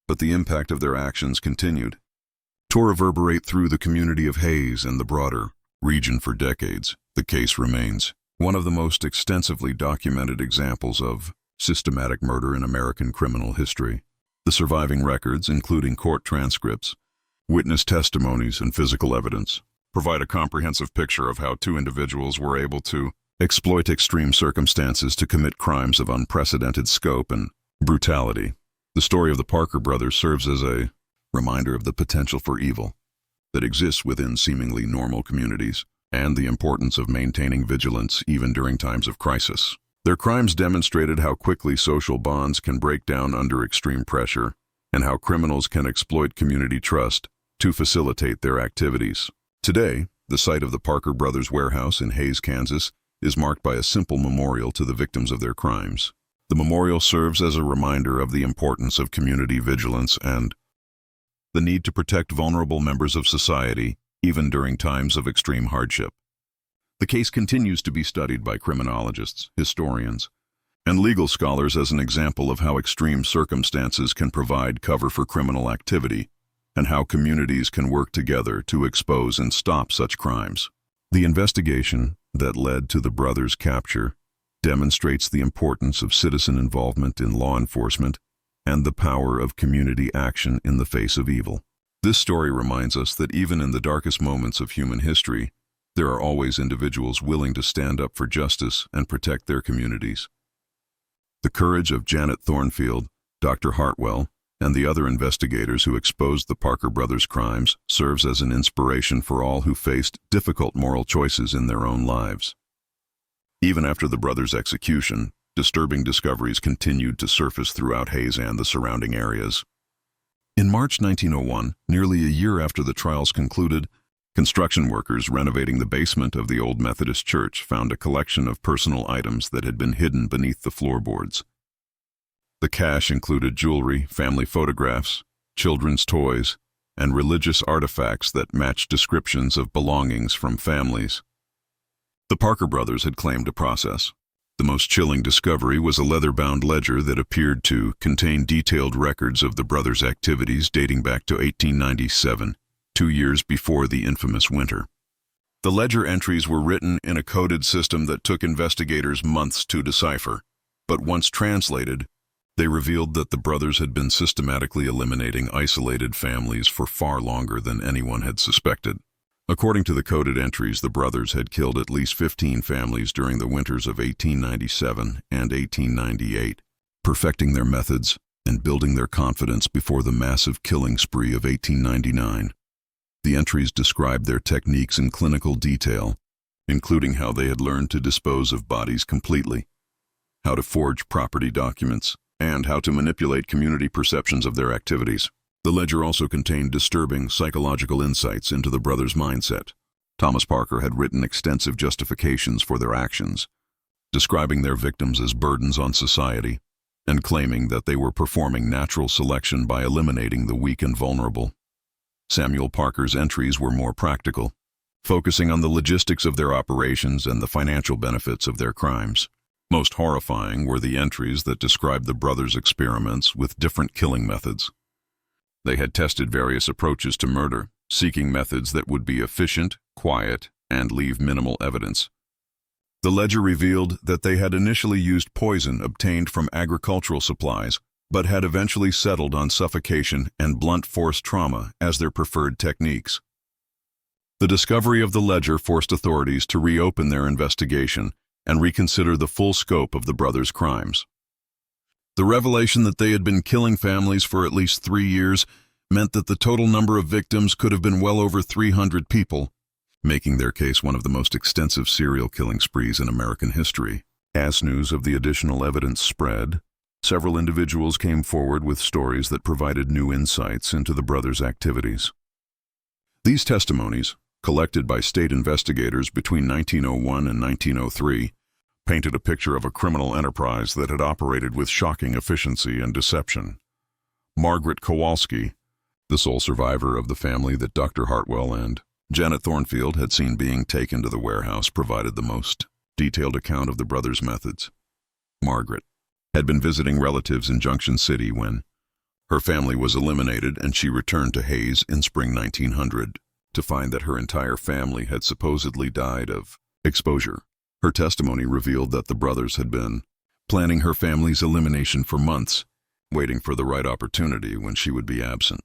Speaker 1: But the impact of their actions continued to reverberate through the community of Hayes and the broader region for decades. The case remains one of the most extensively documented examples of systematic murder in American criminal history. The surviving records, including court transcripts, witness testimonies, and physical evidence, provide a comprehensive picture of how two individuals were able to exploit extreme circumstances to commit crimes of unprecedented scope and brutality. The story of the Parker brothers serves as a reminder of the potential for evil that exists within seemingly normal communities, and the importance of maintaining vigilance even during times of crisis. Their crimes demonstrated how quickly social bonds can break down under extreme pressure, and how criminals can exploit community trust to facilitate their activities. Today, the site of the Parker brothers' warehouse in Hayes, Kansas, is marked by a simple memorial to the victims of their crimes. The memorial serves as a reminder of the importance of community vigilance and the need to protect vulnerable members of society, even during times of extreme hardship. The case continues to be studied by criminologists, historians, and legal scholars as an example of how extreme circumstances can provide cover for criminal activity, and how communities can work together to expose and stop such crimes. The investigation that led to the brothers' capture demonstrates the importance of citizen involvement in law enforcement and the power of community action in the face of evil. This story reminds us that even in the darkest moments of human history, there are always individuals willing to stand up for justice and protect their communities. The courage of Janet Thornfield, Dr. Hartwell, and the other investigators who exposed the Parker brothers' crimes serves as an inspiration for all who faced difficult moral choices in their own lives. Even after the brothers' execution, disturbing discoveries continued to surface throughout Hayes and the surrounding areas. In March 1901, nearly a year after the trials concluded, construction workers renovating the basement of the old Methodist church found a collection of personal items that had been hidden beneath the floorboards. The cache included jewelry, family photographs, children's toys, and religious artifacts that matched descriptions of belongings from families the Parker brothers had claimed to process. The most chilling discovery was a leather-bound ledger that appeared to contain detailed records of the brothers' activities dating back to 1897, 2 years before the infamous winter. The ledger entries were written in a coded system that took investigators months to decipher, but once translated, they revealed that the brothers had been systematically eliminating isolated families for far longer than anyone had suspected. According to the coded entries, the brothers had killed at least 15 families during the winters of 1897 and 1898, perfecting their methods and building their confidence before the massive killing spree of 1899. The entries described their techniques in clinical detail, including how they had learned to dispose of bodies completely, how to forge property documents, and how to manipulate community perceptions of their activities. The ledger also contained disturbing psychological insights into the brothers' mindset. Thomas Parker had written extensive justifications for their actions, describing their victims as burdens on society, and claiming that they were performing natural selection by eliminating the weak and vulnerable. Samuel Parker's entries were more practical, focusing on the logistics of their operations and the financial benefits of their crimes. Most horrifying were the entries that described the brothers' experiments with different killing methods. They had tested various approaches to murder, seeking methods that would be efficient, quiet, and leave minimal evidence. The ledger revealed that they had initially used poison obtained from agricultural supplies, but had eventually settled on suffocation and blunt force trauma as their preferred techniques. The discovery of the ledger forced authorities to reopen their investigation and reconsider the full scope of the brothers' crimes. The revelation that they had been killing families for at least 3 years meant that the total number of victims could have been well over 300 people, making their case one of the most extensive serial killing sprees in American history. As news of the additional evidence spread, several individuals came forward with stories that provided new insights into the brothers' activities. These testimonies, collected by state investigators between 1901 and 1903, painted a picture of a criminal enterprise that had operated with shocking efficiency and deception. Margaret Kowalski, the sole survivor of the family that Dr. Hartwell and Janet Thornfield had seen being taken to the warehouse, provided the most detailed account of the brothers' methods. Margaret had been visiting relatives in Junction City when her family was eliminated, and she returned to Hayes in spring 1900 to find that her entire family had supposedly died of exposure. Her testimony revealed that the brothers had been planning her family's elimination for months, waiting for the right opportunity when she would be absent.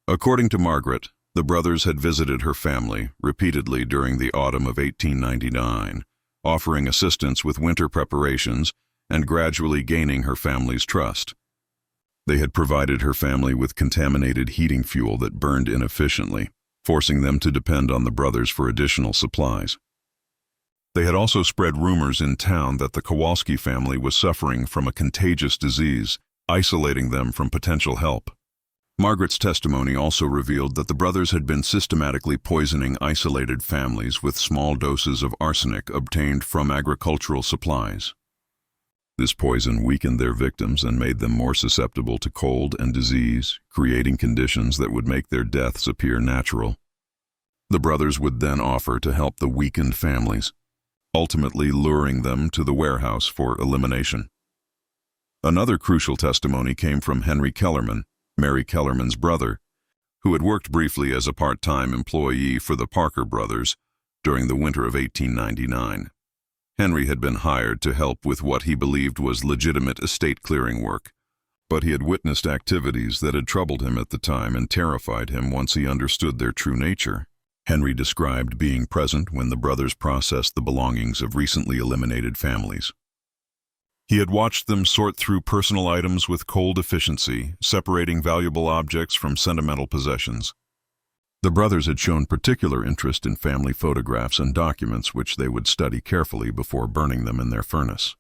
Speaker 1: According to Margaret, the brothers had visited her family repeatedly during the autumn of 1899, offering assistance with winter preparations and gradually gaining her family's trust. They had provided her family with contaminated heating fuel that burned inefficiently, forcing them to depend on the brothers for additional supplies. They had also spread rumors in town that the Kowalski family was suffering from a contagious disease, isolating them from potential help. Margaret's testimony also revealed that the brothers had been systematically poisoning isolated families with small doses of arsenic obtained from agricultural supplies. This poison weakened their victims and made them more susceptible to cold and disease, creating conditions that would make their deaths appear natural. The brothers would then offer to help the weakened families, ultimately luring them to the warehouse for elimination. Another crucial testimony came from Henry Kellerman, Mary Kellerman's brother, who had worked briefly as a part-time employee for the Parker brothers during the winter of 1899. Henry had been hired to help with what he believed was legitimate estate clearing work, but he had witnessed activities that had troubled him at the time and terrified him once he understood their true nature. Henry described being present when the brothers processed the belongings of recently eliminated families. He had watched them sort through personal items with cold efficiency, separating valuable objects from sentimental possessions. The brothers had shown particular interest in family photographs and documents which they would study carefully before burning them in their furnace.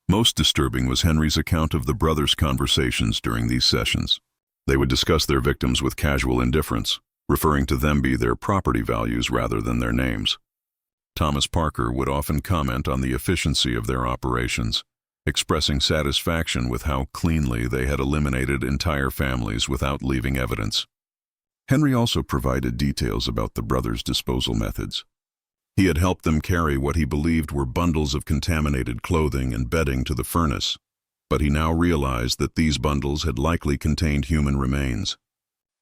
Speaker 1: Most disturbing was Henry's account of the brothers' conversations during these sessions. They would discuss their victims with casual indifference, referring to them be their property values rather than their names. Thomas Parker would often comment on the efficiency of their operations, expressing satisfaction with how cleanly they had eliminated entire families without leaving evidence. Henry also provided details about the brothers' disposal methods. He had helped them carry what he believed were bundles of contaminated clothing and bedding to the furnace, but he now realized that these bundles had likely contained human remains.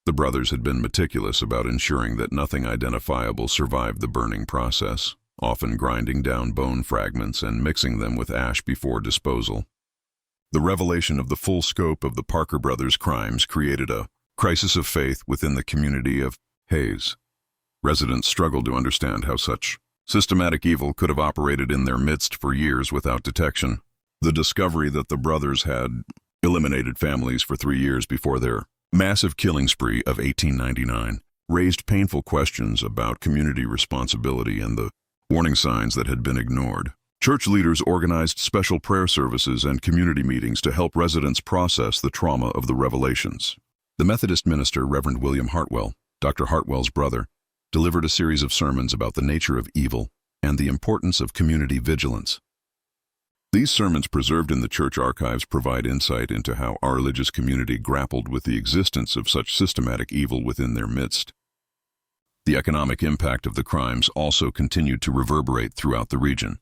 Speaker 1: The brothers had been meticulous about ensuring that nothing identifiable survived the burning process, often grinding down bone fragments and mixing them with ash before disposal. The revelation of the full scope of the Parker brothers' crimes created a crisis of faith within the community of Hayes. Residents struggled to understand how such systematic evil could have operated in their midst for years without detection. The discovery that the brothers had eliminated families for 3 years before their massive killing spree of 1899 raised painful questions about community responsibility and the warning signs that had been ignored. Church leaders organized special prayer services and community meetings to help residents process the trauma of the revelations. The Methodist minister, Reverend William Hartwell, Dr. Hartwell's brother, delivered a series of sermons about the nature of evil and the importance of community vigilance. These sermons, preserved in the church archives, provide insight into how our religious community grappled with the existence of such systematic evil within their midst. The economic impact of the crimes also continued to reverberate throughout the region.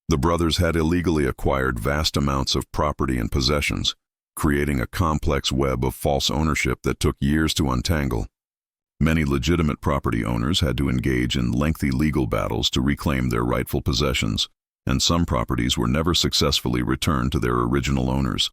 Speaker 1: The brothers had illegally acquired vast amounts of property and possessions, creating a complex web of false ownership that took years to untangle. Many legitimate property owners had to engage in lengthy legal battles to reclaim their rightful possessions, and some properties were never successfully returned to their original owners.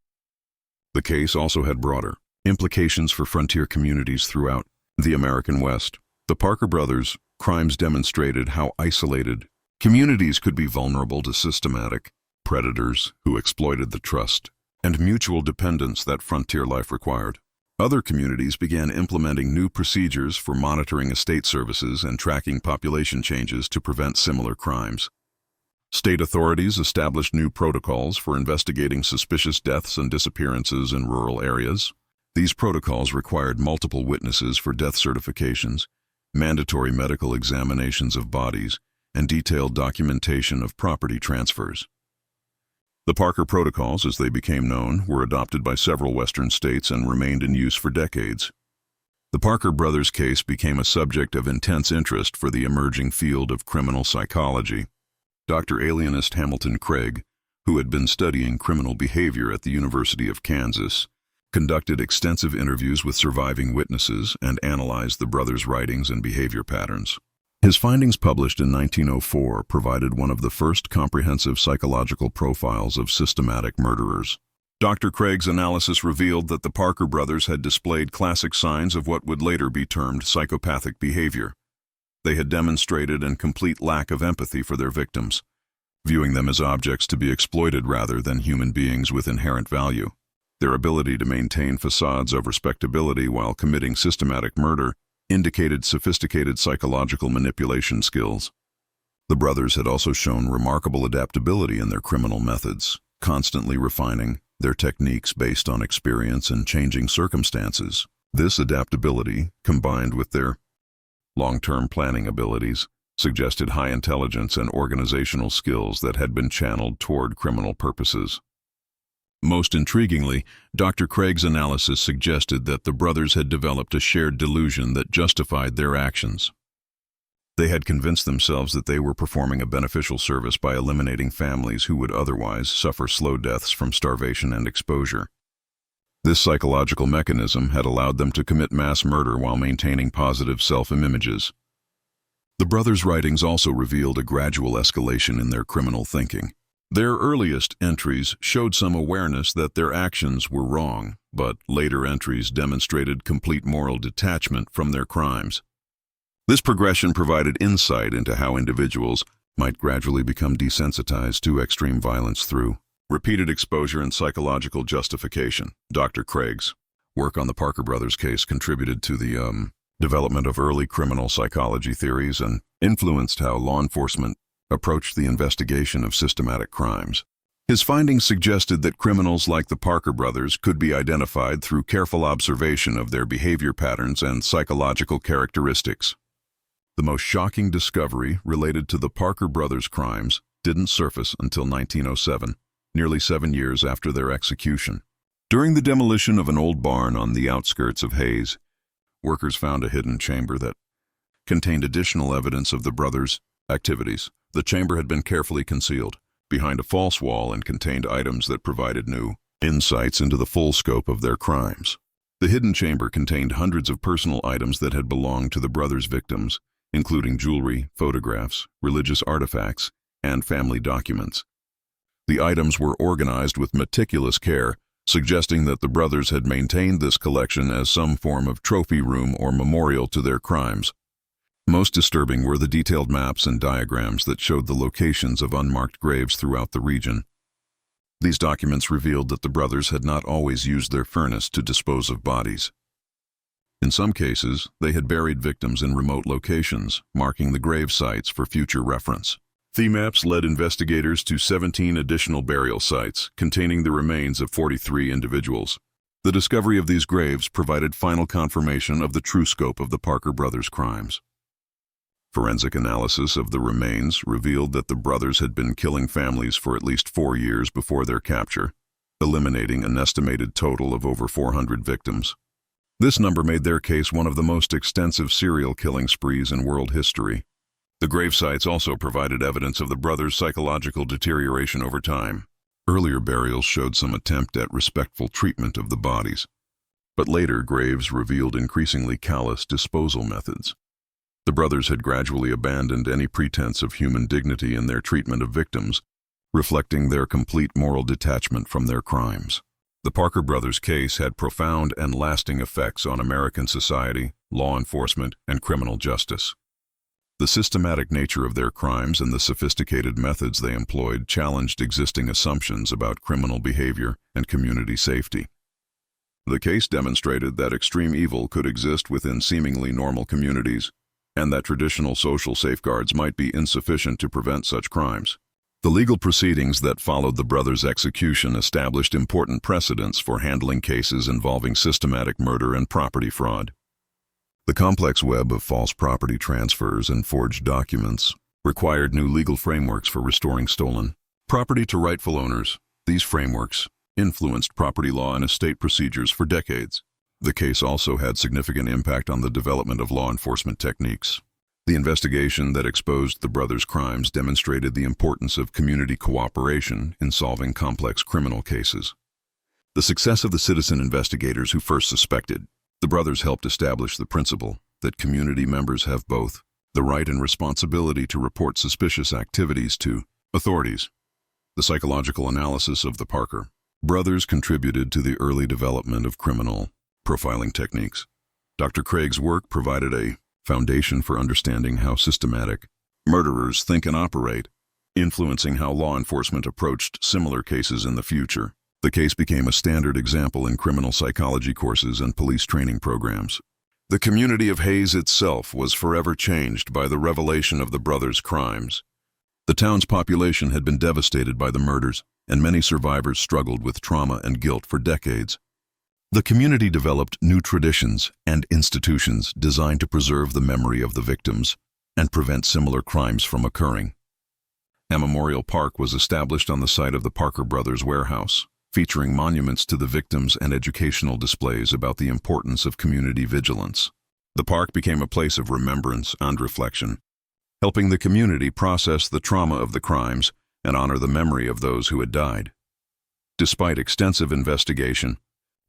Speaker 1: The case also had broader implications for frontier communities throughout the American West. The Parker brothers' crimes demonstrated how isolated communities could be vulnerable to systematic predators who exploited the trust and mutual dependence that frontier life required. Other communities began implementing new procedures for monitoring estate services and tracking population changes to prevent similar crimes. State authorities established new protocols for investigating suspicious deaths and disappearances in rural areas. These protocols required multiple witnesses for death certifications, mandatory medical examinations of bodies, and detailed documentation of property transfers. The Parker Protocols, as they became known, were adopted by several Western states and remained in use for decades. The Parker brothers' case became a subject of intense interest for the emerging field of criminal psychology. Dr. Alienist Hamilton Craig, who had been studying criminal behavior at the University of Kansas, conducted extensive interviews with surviving witnesses and analyzed the brothers' writings and behavior patterns. His findings, published in 1904, provided one of the first comprehensive psychological profiles of systematic murderers. Dr. Craig's analysis revealed that the Parker brothers had displayed classic signs of what would later be termed psychopathic behavior. They had demonstrated a complete lack of empathy for their victims, viewing them as objects to be exploited rather than human beings with inherent value. Their ability to maintain facades of respectability while committing systematic murder indicated sophisticated psychological manipulation skills. The brothers had also shown remarkable adaptability in their criminal methods, constantly refining their techniques based on experience and changing circumstances. This adaptability, combined with their long-term planning abilities, suggested high intelligence and organizational skills that had been channeled toward criminal purposes. Most intriguingly, Dr. Craig's analysis suggested that the brothers had developed a shared delusion that justified their actions. They had convinced themselves that they were performing a beneficial service by eliminating families who would otherwise suffer slow deaths from starvation and exposure. This psychological mechanism had allowed them to commit mass murder while maintaining positive self-images. The brothers' writings also revealed a gradual escalation in their criminal thinking. Their earliest entries showed some awareness that their actions were wrong, but later entries demonstrated complete moral detachment from their crimes. This progression provided insight into how individuals might gradually become desensitized to extreme violence through repeated exposure and psychological justification. Dr. Craig's work on the Parker brothers case contributed to the development of early criminal psychology theories and influenced how law enforcement approached the investigation of systematic crimes. His findings suggested that criminals like the Parker brothers could be identified through careful observation of their behavior patterns and psychological characteristics. The most shocking discovery related to the Parker brothers' crimes didn't surface until 1907, nearly 7 years after their execution. During the demolition of an old barn on the outskirts of Hayes, workers found a hidden chamber that contained additional evidence of the brothers' activities. The chamber had been carefully concealed behind a false wall and contained items that provided new insights into the full scope of their crimes. The hidden chamber contained hundreds of personal items that had belonged to the brothers' victims, including jewelry, photographs, religious artifacts, and family documents. The items were organized with meticulous care, suggesting that the brothers had maintained this collection as some form of trophy room or memorial to their crimes. Most disturbing were the detailed maps and diagrams that showed the locations of unmarked graves throughout the region. These documents revealed that the brothers had not always used their furnace to dispose of bodies. In some cases, they had buried victims in remote locations, marking the grave sites for future reference. The maps led investigators to 17 additional burial sites, containing the remains of 43 individuals. The discovery of these graves provided final confirmation of the true scope of the Parker brothers' crimes. Forensic analysis of the remains revealed that the brothers had been killing families for at least 4 years before their capture, eliminating an estimated total of over 400 victims. This number made their case one of the most extensive serial killing sprees in world history. The grave sites also provided evidence of the brothers' psychological deterioration over time. Earlier burials showed some attempt at respectful treatment of the bodies, but later graves revealed increasingly callous disposal methods. The brothers had gradually abandoned any pretense of human dignity in their treatment of victims, reflecting their complete moral detachment from their crimes. The Parker brothers' case had profound and lasting effects on American society, law enforcement, and criminal justice. The systematic nature of their crimes and the sophisticated methods they employed challenged existing assumptions about criminal behavior and community safety. The case demonstrated that extreme evil could exist within seemingly normal communities, and that traditional social safeguards might be insufficient to prevent such crimes. The legal proceedings that followed the brothers' execution established important precedents for handling cases involving systematic murder and property fraud. The complex web of false property transfers and forged documents required new legal frameworks for restoring stolen property to rightful owners. These frameworks influenced property law and estate procedures for decades. The case also had significant impact on the development of law enforcement techniques. The investigation that exposed the brothers' crimes demonstrated the importance of community cooperation in solving complex criminal cases. The success of the citizen investigators who first suspected the brothers helped establish the principle that community members have both the right and responsibility to report suspicious activities to authorities. The psychological analysis of the Parker brothers contributed to the early development of criminal profiling techniques. Dr. Craig's work provided a foundation for understanding how systematic murderers think and operate, influencing how law enforcement approached similar cases in the future. The case became a standard example in criminal psychology courses and police training programs. The community of Hayes itself was forever changed by the revelation of the brothers' crimes. The town's population had been devastated by the murders, and many survivors struggled with trauma and guilt for decades. The community developed new traditions and institutions designed to preserve the memory of the victims and prevent similar crimes from occurring. A memorial park was established on the site of the Parker brothers' warehouse, featuring monuments to the victims and educational displays about the importance of community vigilance. The park became a place of remembrance and reflection, helping the community process the trauma of the crimes and honor the memory of those who had died. Despite extensive investigation,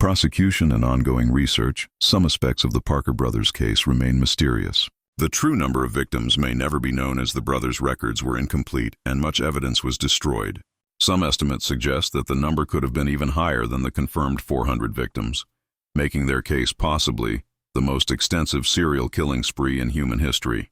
Speaker 1: prosecution, and ongoing research, some aspects of the Parker brothers' case remain mysterious. The true number of victims may never be known, as the brothers' records were incomplete and much evidence was destroyed. Some estimates suggest that the number could have been even higher than the confirmed 400 victims, making their case possibly the most extensive serial killing spree in human history.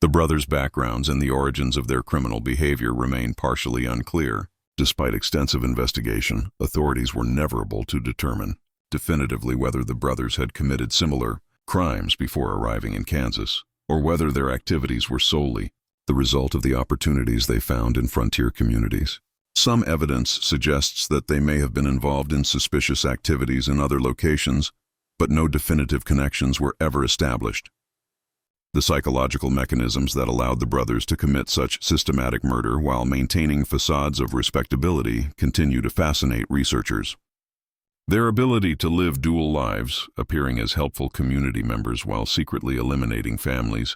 Speaker 1: The brothers' backgrounds and the origins of their criminal behavior remain partially unclear. Despite extensive investigation, authorities were never able to determine definitively whether the brothers had committed similar crimes before arriving in Kansas, or whether their activities were solely the result of the opportunities they found in frontier communities. Some evidence suggests that they may have been involved in suspicious activities in other locations, but no definitive connections were ever established. The psychological mechanisms that allowed the brothers to commit such systematic murder while maintaining facades of respectability continue to fascinate researchers. Their ability to live dual lives, appearing as helpful community members while secretly eliminating families,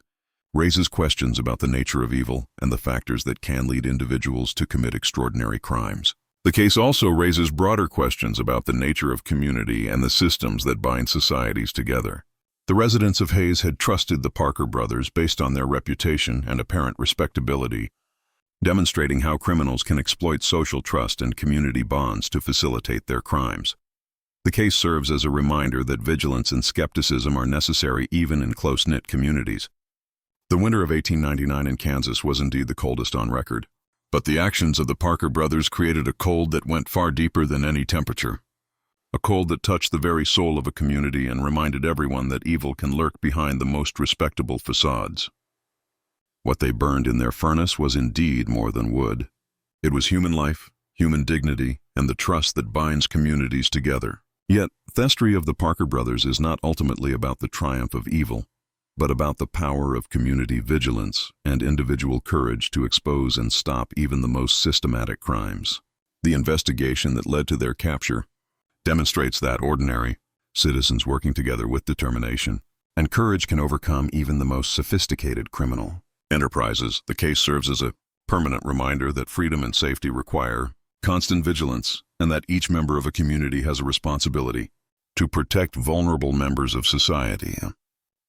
Speaker 1: raises questions about the nature of evil and the factors that can lead individuals to commit extraordinary crimes. The case also raises broader questions about the nature of community and the systems that bind societies together. The residents of Hayes had trusted the Parker brothers based on their reputation and apparent respectability, demonstrating how criminals can exploit social trust and community bonds to facilitate their crimes. The case serves as a reminder that vigilance and skepticism are necessary even in close-knit communities. The winter of 1899 in Kansas was indeed the coldest on record, but the actions of the Parker brothers created a cold that went far deeper than any temperature. A cold that touched the very soul of a community and reminded everyone that evil can lurk behind the most respectable facades. What they burned in their furnace was indeed more than wood. It was human life, human dignity, and the trust that binds communities together. Yet, the history of the Parker brothers is not ultimately about the triumph of evil, but about the power of community vigilance and individual courage to expose and stop even the most systematic crimes. The investigation that led to their capture demonstrates that ordinary citizens working together with determination and courage can overcome even the most sophisticated criminal enterprises. The case serves as a permanent reminder that freedom and safety require constant vigilance and that each member of a community has a responsibility to protect vulnerable members of society.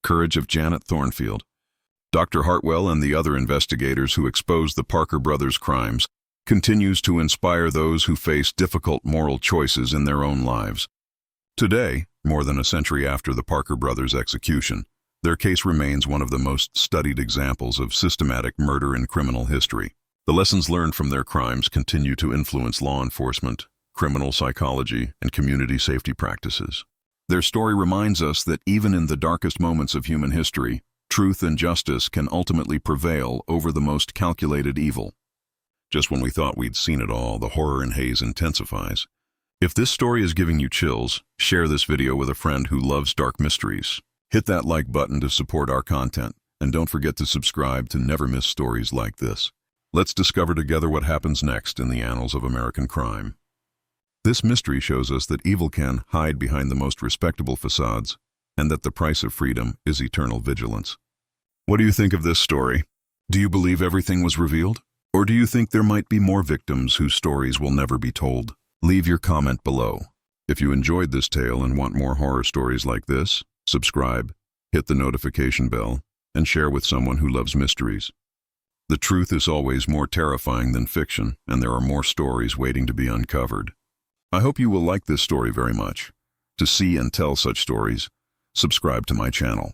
Speaker 1: Courage of Janet Thornfield. Dr. Hartwell and the other investigators who exposed the Parker brothers' crimes continues to inspire those who face difficult moral choices in their own lives. Today, more than a century after the Parker brothers' execution, their case remains one of the most studied examples of systematic murder in criminal history. The lessons learned from their crimes continue to influence law enforcement, criminal psychology, and community safety practices. Their story reminds us that even in the darkest moments of human history, truth and justice can ultimately prevail over the most calculated evil. Just when we thought we'd seen it all, the horror in Hayes intensifies. If this story is giving you chills, share this video with a friend who loves dark mysteries. Hit that like button to support our content, and don't forget to subscribe to never miss stories like this. Let's discover together what happens next in the annals of American crime. This mystery shows us that evil can hide behind the most respectable facades, and that the price of freedom is eternal vigilance. What do you think of this story? Do you believe everything was revealed? Or do you think there might be more victims whose stories will never be told? Leave your comment below. If you enjoyed this tale and want more horror stories like this, subscribe, hit the notification bell, and share with someone who loves mysteries. The truth is always more terrifying than fiction, and there are more stories waiting to be uncovered. I hope you will like this story very much. To see and tell such stories, subscribe to my channel.